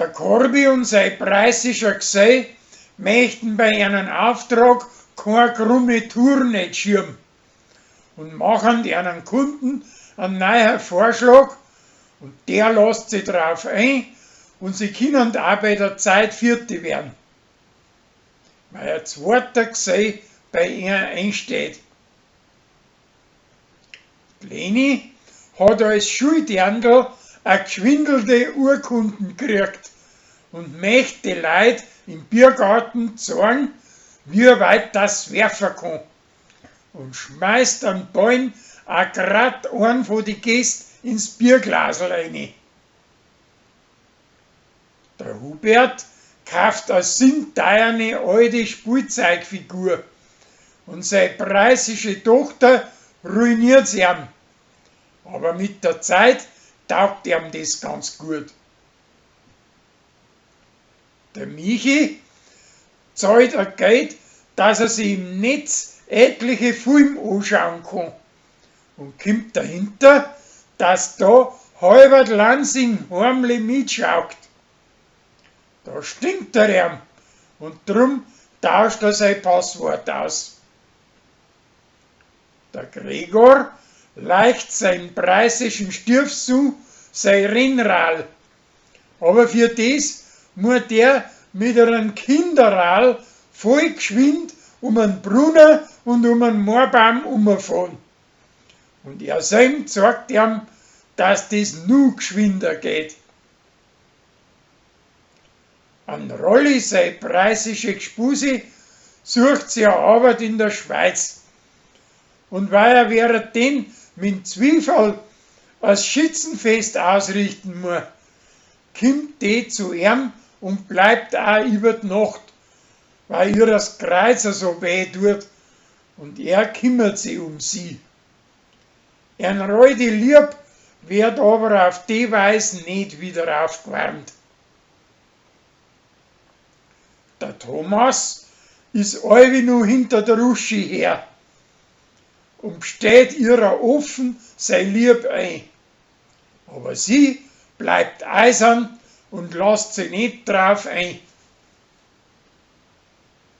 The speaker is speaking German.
Der Korbi und sein preußischer Gesell möchten bei einem Auftrag keine krumme Tour nicht schirmen und machen ihren Kunden einen neuen Vorschlag und der lässt sich drauf ein und sie können auch bei der Zeit Vierte werden, weil ein zweiter Gesell bei ihnen einsteht. Die Leni hat als Schuldirndl eine geschwindelte Urkunden gekriegt und möchte die Leute im Biergarten zeigen, wie weit das werfen kann. Und schmeißt einen Ballen auch grad einen von den Gästen ins Bierglasl rein. Der Hubert kauft eine sinteuerne alte Spielzeugfigur und seine preußische Tochter ruiniert ihm. Aber mit der Zeit taugt ihm das ganz gut. Der Michi zahlt ein Geld, dass er sich im Netz etliche Filme anschauen kann und kommt dahinter, dass da Halbert Lansing heimlich mitschaut. Da stinkt er ihm und drum tauscht er sein Passwort aus. Der Gregor leicht seinen preußischen Stiefs zu, sein Rennrad. Aber für das muss der mit einem Kinderrad voll geschwind um einen Brunnen und um einen Moorbaum umfahren. Und er selbst sagt ihm, dass das nur geschwinder geht. An Rolli, seine preußische Gspusi, sucht sie eine Arbeit in der Schweiz. Und weil er währenddessen mit dem Zwiefel ein Schützenfest ausrichten muss, kommt die zu ihm und bleibt auch über die Nacht, weil ihr das Kreuz so weh tut und er kümmert sich um sie. Ein Reude lieb wird aber auf die Weise nicht wieder aufgewärmt. Der Thomas ist allweil nur hinter der Uschi her und steht ihrer offen sein Lieb ein. Aber sie bleibt eisern und lässt sich nicht drauf ein.